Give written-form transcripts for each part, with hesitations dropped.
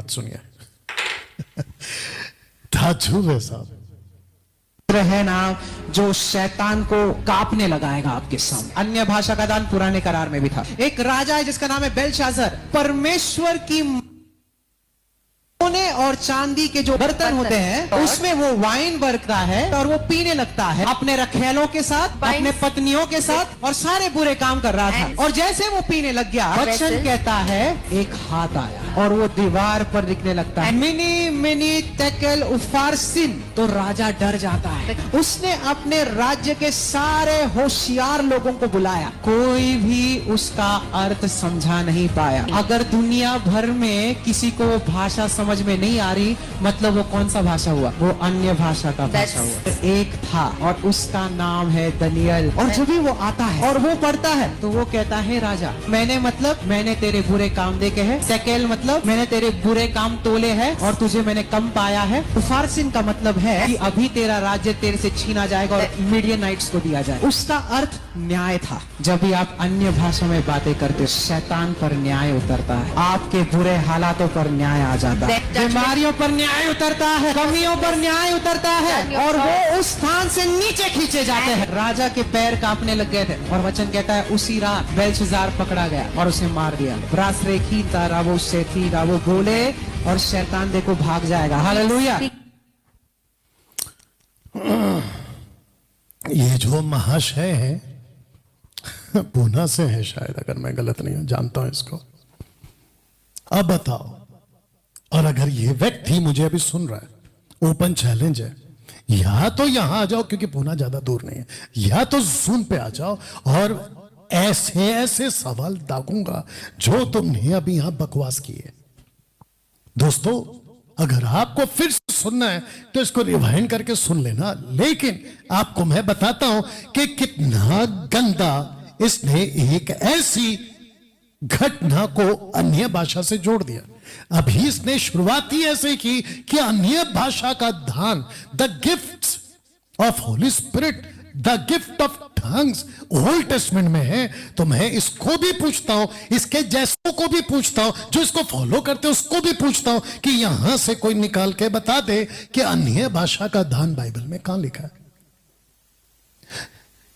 बात सुनिए। ताज्जुब है साहब, है ना जो शैतान को कांपने लगाएगा आपके सामने। अन्य भाषा का दान पुराने करार में भी था। एक राजा है जिसका नाम है बेलशाजर। परमेश्वर की सोने और चांदी के जो बर्तन होते हैं उसमें वो वाइन बरतता है और वो पीने लगता है अपने रखेलों के साथ, अपने पत्नियों के साथ, और सारे बुरे काम कर रहा था। और जैसे वो पीने लग गया, वचन कहता है एक हाथ आया और वो दीवार पर लिखने लगता है मिनी मिनी तेकेल उफारसिन। तो राजा डर जाता है। उसने अपने राज्य के सारे होशियार लोगों को बुलाया, कोई भी उसका अर्थ समझा नहीं पाया। अगर दुनिया भर में किसी को भाषा समझ में नहीं आ रही, मतलब वो कौन सा भाषा हुआ? वो अन्य भाषा का भाषा हुआ। एक था और उसका नाम है दनियल। और जब भी वो आता है और वो पढ़ता है तो वो कहता है राजा, मैंने तेरे बुरे काम देखे हैं। सेकेल मतलब मैंने तेरे बुरे काम तोले हैं और तुझे मैंने कम पाया है। उफारसिन का मतलब है कि अभी तेरा राज्य तेरे से छीना जाएगा और मीडियनाइट्स को दिया जाएगा। उसका अर्थ न्याय था। जब भी आप अन्य भाषा में बातें करते हो, शैतान पर न्याय उतरता है, आपके बुरे हालातों पर न्याय आ जाता है, बीमारियों पर न्याय उतरता है, कमियों पर न्याय उतरता है और वो उस स्थान से नीचे खींचे जाते हैं। राजा के पैर कांपने लग गए थे और वचन कहता है उसी रात बेलशस्सार पकड़ा गया और उसे मार दिया। ब्रासरेखी तारा वो शेथी वो बोले और शैतान देखो भाग जाएगा। हालेलुया। ये जो महाशय है पूना से है शायद, अगर मैं गलत नहीं हूं, जानता हूं इसको। अब बताओ, और अगर ये व्यक्ति मुझे अभी सुन रहा है, ओपन चैलेंज है, या तो यहां आ जाओ क्योंकि पूना ज्यादा दूर नहीं है, या तो जूम पे आ जाओ और ऐसे ऐसे सवाल दागूंगा जो तुमने अभी यहां बकवास की है। दोस्तों, अगर आपको फिर से सुनना है तो इसको रिवाइंड करके सुन लेना, लेकिन आपको मैं बताता हूं कि कितना गंदा इसने एक ऐसी घटना को अन्य भाषा से जोड़ दिया। अभी इसने शुरुआत ही ऐसे की कि अन्य भाषा का दान, the gift of Holi spirit, the gift of tongues old testament में है। तो मैं इसको भी पूछता हूं, इसके जैसों को भी पूछता हूं, जो इसको फॉलो करते हैं उसको भी पूछता हूं कि यहां से कोई निकाल के बता दे कि अन्य भाषा का दान बाइबल में कहां लिखा है।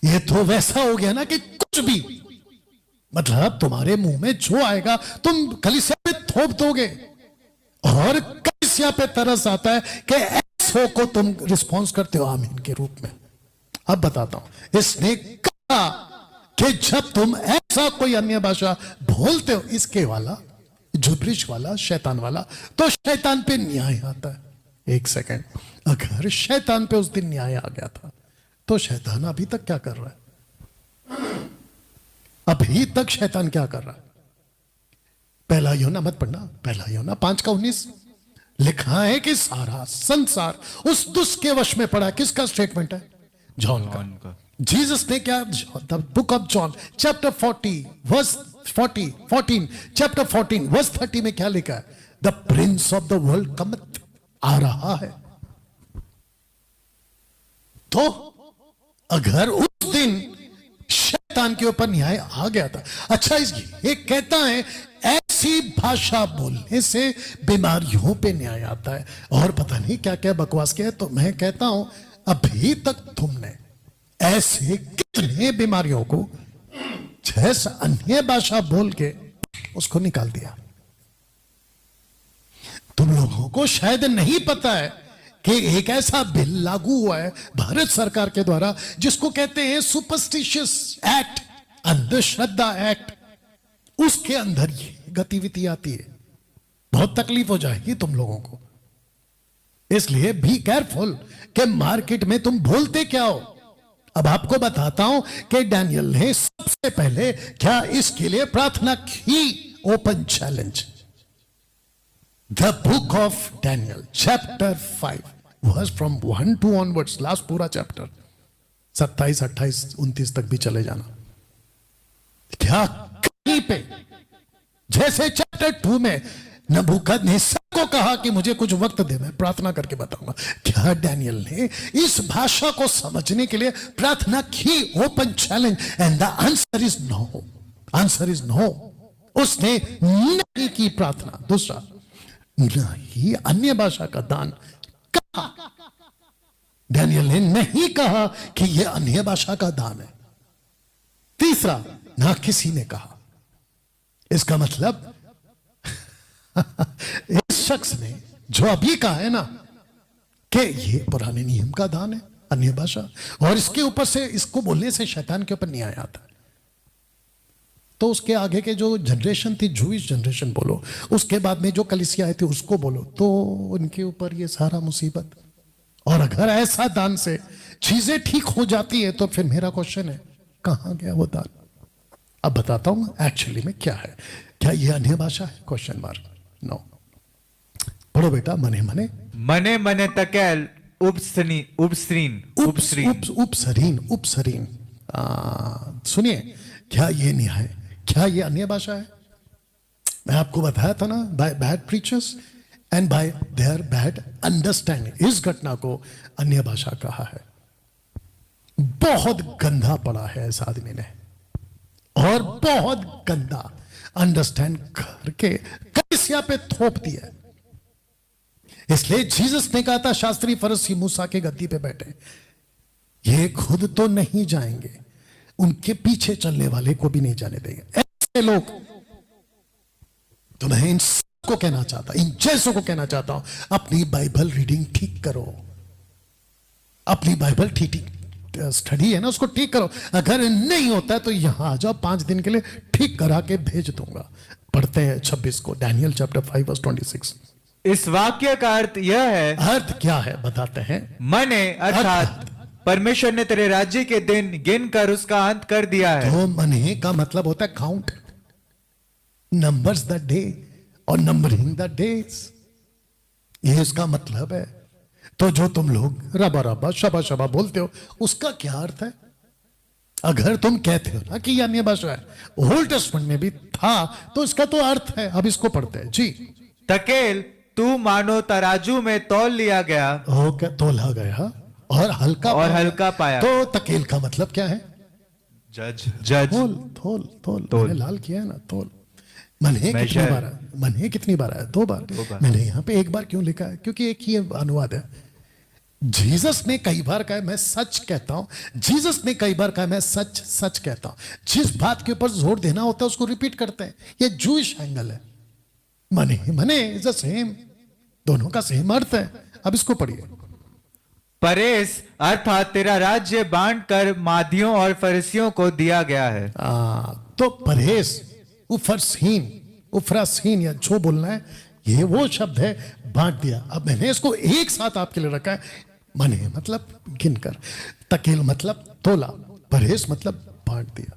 ये तो वैसा हो गया ना कि कुछ भी, मतलब तुम्हारे मुंह में जो आएगा तुम कलीसिया पे थोप दोगे, और कलीसिया पे तरस आता है कि ऐसों को तुम रिस्पॉन्स करते हो आमीन के रूप में। अब बताता हूं, इसने कहा कि जब तुम ऐसा कोई अन्य भाषा बोलते हो, इसके वाला, जुबरिश वाला, शैतान वाला, तो शैतान पे न्याय आता है। एक सेकंड, अगर शैतान पे उस दिन न्याय आ गया था तो शैतान अभी तक क्या कर रहा है? अभी तक शैतान क्या कर रहा है? पहला यूहन्ना मत पढ़ना, पहला यूहन्ना 5:19 लिखा है कि सारा संसार उस दुष्ट के वश में पड़ा। किसका स्टेटमेंट है? जॉन का। जीसस ने क्या, the book of John chapter 14 verse 14 chapter 14 verse 30 में क्या लिखा है? The prince of the world cometh, आ रहा है। तो अगर उस दिन शैतान के ऊपर न्याय आ गया था, अच्छा ये कहता है ऐसी भाषा बोलने से बीमारियों पे न्याय आता है, और पता नहीं क्या क्या बकवास किया है। तो मैं कहता हूं, अभी तक तुमने ऐसे कितने बीमारियों को जैसा अन्य भाषा बोल के उसको निकाल दिया। तुम लोगों को शायद नहीं पता है कि एक ऐसा बिल लागू हुआ है भारत सरकार के द्वारा जिसको कहते हैं सुपरस्टिशियस एक्ट, अंधश्रद्धा एक्ट। उसके अंदर ये गतिविधि आती है। बहुत तकलीफ हो जाएगी तुम लोगों को, इसलिए बी केयरफुल कि मार्केट में तुम बोलते क्या हो। अब आपको बताता हूं कि डैनियल ने सबसे पहले क्या इसके लिए प्रार्थना की। Open challenge, the book of Daniel chapter 5 verse from 1 to onwards, last पूरा चैप्टर 27, 28, 29 तक भी चले जाना। क्या कहीं पे जैसे चैप्टर 2 में नबूकदनेस्सर को कहा कि मुझे कुछ वक्त दे, मैं प्रार्थना करके बताऊंगा, क्या डैनियल ने इस भाषा को समझने के लिए प्रार्थना की? Open challenge, and the answer is no. Answer is no. उसने नहीं की प्रार्थना। दूसरा, नहीं, अन्य भाषा का दान कहा। डैनियल ने नहीं कहा कि यह अन्य भाषा का दान है। तीसरा, ना किसी ने कहा। इसका मतलब इस शख्स ने जो अभी कहा है ना कि ये पुराने नियम का दान है, अन्य भाषा, और इसके ऊपर से, इसको बोलने से शैतान के ऊपर न्याय आता है। तो उसके आगे के जो जनरेशन थी, जूइश जनरेशन बोलो, उसके बाद में जो कलीसिया आए थे उसको बोलो, तो उनके ऊपर ये सारा मुसीबत। और अगर ऐसा दान से चीजें ठीक हो जाती है तो फिर मेरा क्वेश्चन है, कहां गया वो दान? अब बताता हूं एक्चुअली में क्या है। क्या ये अन्य भाषा है? Question mark. नो। पढ़ो बेटा, मने मने मने मने तकेल उपसरीन। सुनिए, क्या ये नहीं है? क्या ये अन्य भाषा है? मैं आपको बताया था ना, by bad preachers and bye there bad understanding, इस घटना को अन्य भाषा कहा है। बहुत गंदा पड़ा है इस आदमी ने, और बहुत गंदा अंडरस्टैंड करके कलीसिया पे थोप दिया। इसलिए जीसस ने कहा था, शास्त्री फरीसी मूसा के गद्दी पे बैठे, ये खुद तो नहीं जाएंगे, उनके पीछे चलने वाले को भी नहीं जाने देंगे। ऐसे लोग, तो मैं इन सबको कहना चाहता, इन जैसों को कहना चाहता हूं, अपनी बाइबल रीडिंग ठीक करो, अपनी बाइबल ठीक स्टडी है ना, उसको ठीक करो। अगर नहीं होता है तो यहां आ जाओ, 5 दिन के लिए ठीक करा के भेज दूंगा। पढ़ते हैं 26 को, डैनियल चैप्टर 5 वर्स 26। इस वाक्य का अर्थ यह है, अर्थ क्या है बताते हैं। मने अर्थात परमेश्वर ने तेरे राज्य के दिन गिन कर उसका अंत कर दिया है। तो मने का मतलब होता है काउंट, नंबर्स द डे और नंबरिंग द डेज, ये इसका मतलब है। तो जो तुम लोग रबा रबा शबा शबा बोलते हो, उसका क्या अर्थ है? अगर तुम कहते हो ना कि यह अन्य भाषा है, ओल्ड टेस्टमेंट में भी था, तो इसका तो अर्थ है। अब इसको पढ़ते हैं जी। तकेल, तू मानो तराजू में तौल लिया गया, हो क्या तोला गया और हल्का पाया। तो तकेल का मतलब क्या है? जज। तोल तोल तोल, मैंने लाल किया है ना, तोल। मने कितनी बार है? मने कितनी बार है? 2 बार। मैंने यहाँ पे 1 बार क्यों लिखा है? क्योंकि एक ही अनुवाद है। जीसस ने कई बार कहा मैं सच कहता हूं, जीसस ने कई बार कहा मैं सच सच कहता हूं। जिस बात के ऊपर जोर देना होता है उसको रिपीट करते हैं। ये जूइश एंगल है। मने मने इज द सेम, दोनों का सेम अर्थ है। अब इसको पढ़िए। परेस अर्थात तेरा राज्य बांट कर मादियों और फरिसियों को दिया गया है। तो परहेज, उफरासीन या जो बोलना है, ये वो शब्द है, बांट दिया। अब मैंने इसको एक साथ आपके लिए रखा है। मने मतलब गिनकर, तकेल मतलब तोला, परहेज मतलब बांट दिया,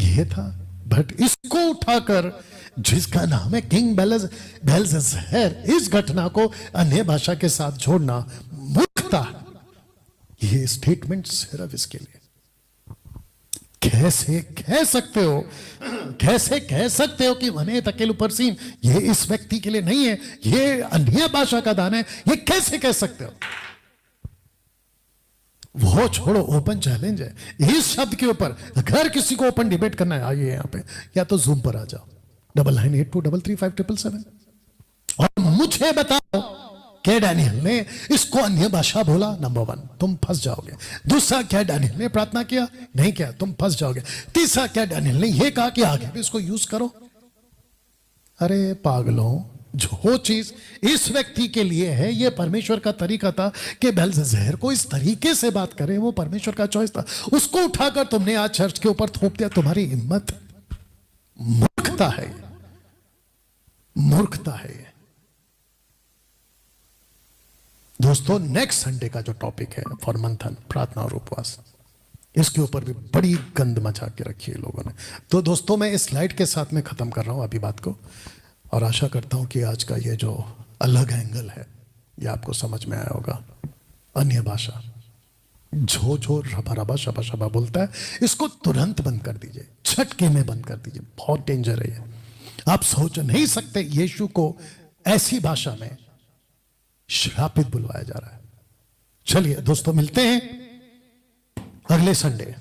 ये था। बट इसको उठाकर जिसका नाम है किंग बेल्शस्सर, इस घटना को अन्य भाषा के साथ जोड़ना मूर्खता। ये स्टेटमेंट सिर्फ इसके लिए। कैसे कह सकते हो, कैसे कह सकते हो कि मने तकेल परसीन ये इस व्यक्ति के लिए नहीं है, ये अन्य भाषा का दान है? ये कैसे कह सकते हो? वो छोड़ो, ओपन चैलेंज है इस शब्द के ऊपर। अगर किसी को ओपन डिबेट करना है, आइए यहां पे, या तो जूम पर आ जाओ, 9982335777 और मुझे बताओ क्या डैनियल ने इसको अन्य भाषा बोला? नंबर 1, तुम फंस जाओगे। दूसरा, क्या डैनियल ने प्रार्थना किया? नहीं किया, तुम फंस जाओगे। तीसरा, क्या डैनियल ने यह कहा कि आगे भी इसको यूज करो? अरे पागलों, जो चीज इस व्यक्ति के लिए है, यह परमेश्वर का तरीका था कि बेल्शस्सर को इस तरीके से बात करें, वो परमेश्वर का चॉइस था। उसको उठाकर तुमने आज चर्च के ऊपर थोप दिया। तुम्हारी हिम्मत, मूर्खता है, मूर्खता है। दोस्तों, नेक्स्ट संडे का जो टॉपिक है फॉर मंथन, प्रार्थना और उपवास, इसके ऊपर भी बड़ी गंद मचा के रखी है लोगों ने। तो दोस्तों, मैं इस स्लाइड के साथ में खत्म कर रहा हूं अभी बात को, और आशा करता हूं कि आज का ये जो अलग एंगल है ये आपको समझ में आया होगा। अन्य भाषा, जो जो रबा रबा शबा शबा बोलता है, इसको तुरंत बंद कर दीजिए, झटके में बंद कर दीजिए। बहुत डेंजर है ये। आप सोच नहीं सकते यीशु को ऐसी भाषा में श्रापित बुलवाया जा रहा है। चलिए दोस्तों, मिलते हैं अगले संडे।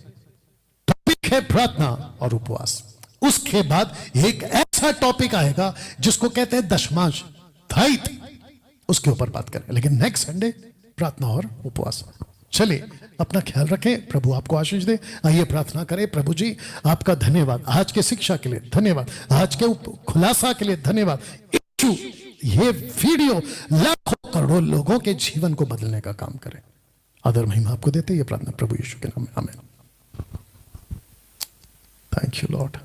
टॉपिक है प्रार्थना और उपवास। उसके बाद एक ऐसा टॉपिक आएगा जिसको कहते हैं दशमांश। दायित्व, उसके ऊपर बात करें। लेकिन नेक्स्ट संडे प्रार्थना और उपवास। चलिए, अपना ख्याल रखें। प्रभु आपको आशीष दे। आइए प्रार्थना करें। प्रभु जी, आपका धन्यवाद आज के शिक्षा के लिए, धन्यवाद आज के खुलासा के लिए, धन्यवाद। ये वीडियो लाखों करोड़ों लोगों के जीवन को बदलने का काम करे। आदर महिमा आपको देते ये प्रार्थना प्रभु यीशु के नाम में, आमीन। Thank you Lord.